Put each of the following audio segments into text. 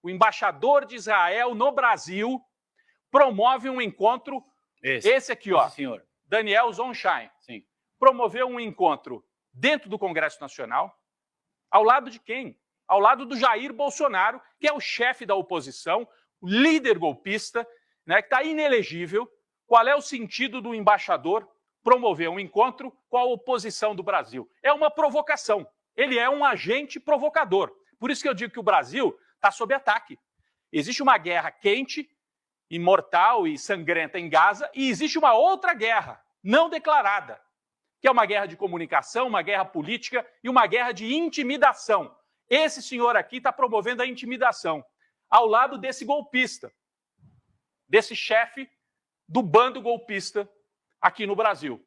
o embaixador de Israel no Brasil promove um encontro, esse aqui, ó, senhor. Daniel Zonshine, Sim. promoveu um encontro dentro do Congresso Nacional, ao lado de quem? Ao lado do Jair Bolsonaro, que é o chefe da oposição, o líder golpista, né, que está inelegível. Qual é o sentido do embaixador promover um encontro com a oposição do Brasil? É uma provocação. Ele é um agente provocador. Por isso que eu digo que o Brasil está sob ataque. Existe uma guerra quente, imortal e sangrenta em Gaza, e existe uma outra guerra não declarada, que é uma guerra de comunicação, uma guerra política e uma guerra de intimidação. Esse senhor aqui está promovendo a intimidação ao lado desse golpista, desse chefe do bando golpista aqui no Brasil.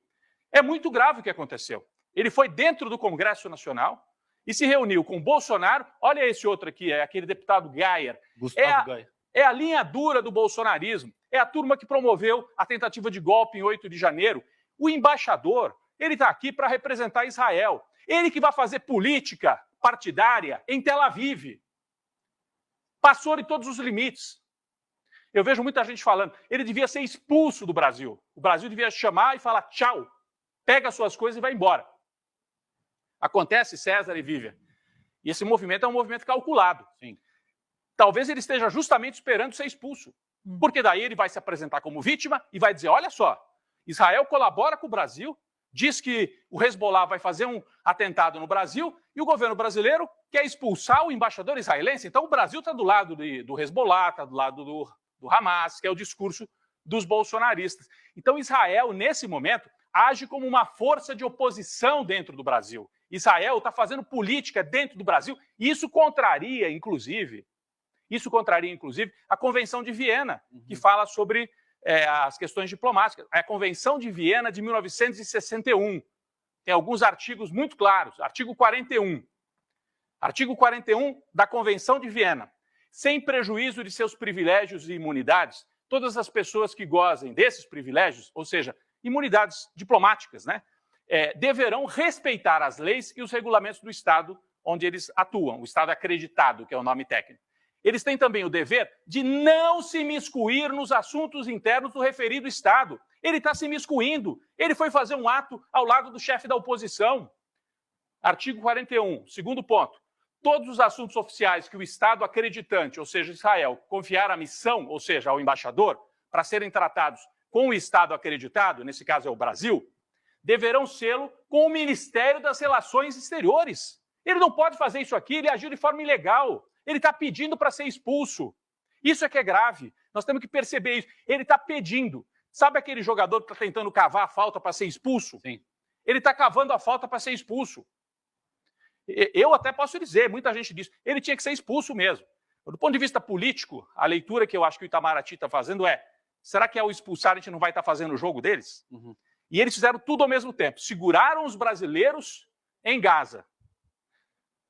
É muito grave o que aconteceu. Ele foi dentro do Congresso Nacional e se reuniu com Bolsonaro. Olha esse outro aqui, é aquele deputado Gayer. Gustavo Gayer. É a linha dura do bolsonarismo. É a turma que promoveu a tentativa de golpe em 8 de janeiro. O embaixador, ele está aqui para representar Israel. Ele que vai fazer política partidária em Tel Aviv. Passou de todos os limites. Eu vejo muita gente falando, ele devia ser expulso do Brasil. O Brasil devia chamar e falar tchau, pega suas coisas e vai embora. Acontece, César e Vivian. E esse movimento é um movimento calculado. Sim. Talvez ele esteja justamente esperando ser expulso. Porque daí ele vai se apresentar como vítima e vai dizer, olha só, Israel colabora com o Brasil, diz que o Hezbollah vai fazer um atentado no Brasil e o governo brasileiro quer expulsar o embaixador israelense. Então o Brasil está do lado do Hezbollah, está do lado do Hamas, que é o discurso dos bolsonaristas. Então Israel, nesse momento, age como uma força de oposição dentro do Brasil. Israel está fazendo política dentro do Brasil e isso contraria, inclusive, a Convenção de Viena, que fala sobre as questões diplomáticas. É a Convenção de Viena de 1961. Tem alguns artigos muito claros. Artigo 41. Artigo 41 da Convenção de Viena. Sem prejuízo de seus privilégios e imunidades, todas as pessoas que gozem desses privilégios, ou seja, imunidades diplomáticas, né, deverão respeitar as leis e os regulamentos do Estado onde eles atuam, o Estado acreditado, que é o nome técnico. Eles têm também o dever de não se imiscuir nos assuntos internos do referido Estado. Ele está se imiscuindo. Ele foi fazer um ato ao lado do chefe da oposição. Artigo 41, segundo ponto. Todos os assuntos oficiais que o Estado acreditante, ou seja, Israel, confiar a missão, ou seja, ao embaixador, para serem tratados com o Estado acreditado, nesse caso é o Brasil, deverão sê-lo com o Ministério das Relações Exteriores. Ele não pode fazer isso aqui, ele agiu de forma ilegal. Ele está pedindo para ser expulso. Isso é que é grave. Nós temos que perceber isso. Ele está pedindo. Sabe aquele jogador que está tentando cavar a falta para ser expulso? Sim. Ele está cavando a falta para ser expulso. Eu até posso dizer, muita gente diz, ele tinha que ser expulso mesmo. Do ponto de vista político, a leitura que eu acho que o Itamaraty está fazendo é, será que ao expulsar a gente não vai estar fazendo o jogo deles? E eles fizeram tudo ao mesmo tempo. Seguraram os brasileiros em Gaza.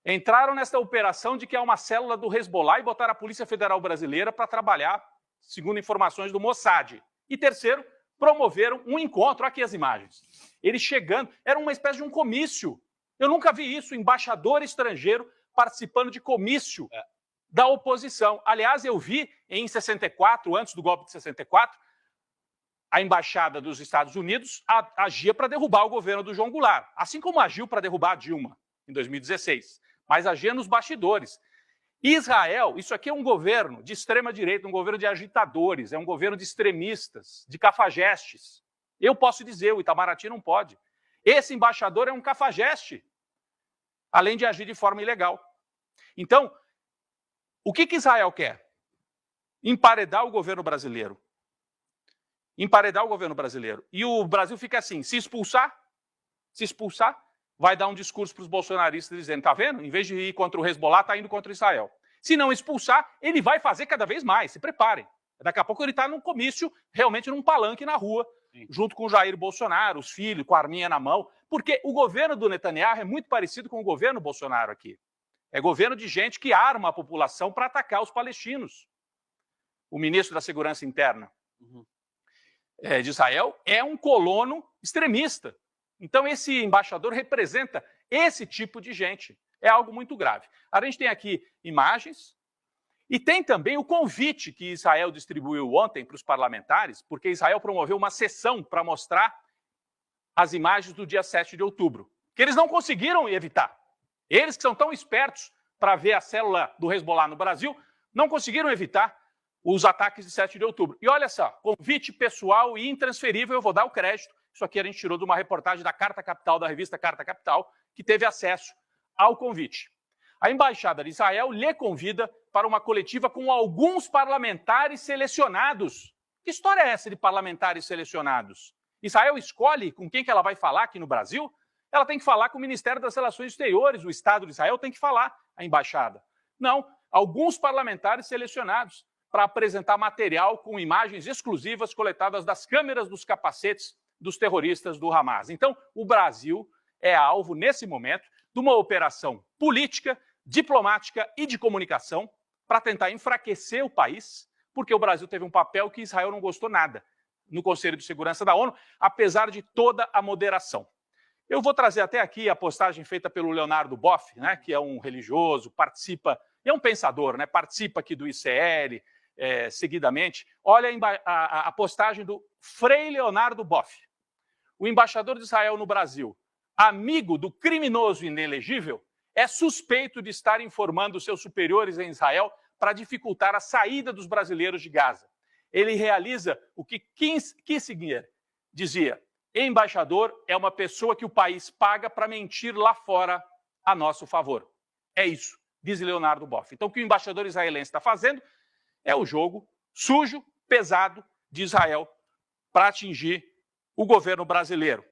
Entraram nessa operação de que é uma célula do Hezbollah e botaram a Polícia Federal Brasileira para trabalhar, segundo informações do Mossad. E terceiro, promoveram um encontro. Aqui as imagens. Eles chegando, era uma espécie de um comício. Eu nunca vi isso, embaixador estrangeiro participando de comício da oposição. Aliás, eu vi em 64, antes do golpe de 64, a embaixada dos Estados Unidos agia para derrubar o governo do João Goulart, assim como agiu para derrubar a Dilma em 2016. Mas agia nos bastidores. Israel, isso aqui é um governo de extrema-direita, um governo de agitadores, é um governo de extremistas, de cafajestes. Eu posso dizer, o Itamaraty não pode. Esse embaixador é um cafajeste, além de agir de forma ilegal. Então, o que Israel quer? Emparedar o governo brasileiro. Emparedar o governo brasileiro. E o Brasil fica assim, se expulsar, vai dar um discurso para os bolsonaristas dizendo, tá vendo? Em vez de ir contra o Hezbollah, está indo contra Israel. Se não expulsar, ele vai fazer cada vez mais, se preparem. Daqui a pouco ele está num comício, realmente num palanque na rua, junto com o Jair Bolsonaro, os filhos, com a arminha na mão, porque o governo do Netanyahu é muito parecido com o governo Bolsonaro aqui. É governo de gente que arma a população para atacar os palestinos. O ministro da Segurança Interna de Israel é um colono extremista. Então, esse embaixador representa esse tipo de gente. É algo muito grave. A gente tem aqui imagens E tem também o convite que Israel distribuiu ontem para os parlamentares, porque Israel promoveu uma sessão para mostrar as imagens do dia 7 de outubro, que eles não conseguiram evitar. Eles que são tão espertos para ver a célula do Hezbollah no Brasil, não conseguiram evitar os ataques de 7 de outubro. E olha só, convite pessoal e intransferível, eu vou dar o crédito. Isso aqui a gente tirou de uma reportagem da Carta Capital, da revista Carta Capital, que teve acesso ao convite. A Embaixada de Israel lhe convida para uma coletiva com alguns parlamentares selecionados. Que história é essa de parlamentares selecionados? Israel escolhe com quem que ela vai falar aqui no Brasil? Ela tem que falar com o Ministério das Relações Exteriores, o Estado de Israel tem que falar, a embaixada. Não, alguns parlamentares selecionados para apresentar material com imagens exclusivas coletadas das câmeras dos capacetes dos terroristas do Hamas. Então, o Brasil é alvo, nesse momento, de uma operação política, diplomática e de comunicação para tentar enfraquecer o país, porque o Brasil teve um papel que Israel não gostou nada no Conselho de Segurança da ONU, apesar de toda a moderação. Eu vou trazer até aqui a postagem feita pelo Leonardo Boff, né, que é um religioso, participa, é um pensador, né, participa aqui do ICL seguidamente. Olha a postagem do Frei Leonardo Boff, o embaixador de Israel no Brasil, amigo do criminoso inelegível, é suspeito de estar informando seus superiores em Israel para dificultar a saída dos brasileiros de Gaza. Ele realiza o que Kissinger dizia: embaixador é uma pessoa que o país paga para mentir lá fora a nosso favor. É isso, diz Leonardo Boff. Então, o que o embaixador israelense está fazendo é o jogo sujo, pesado de Israel para atingir o governo brasileiro.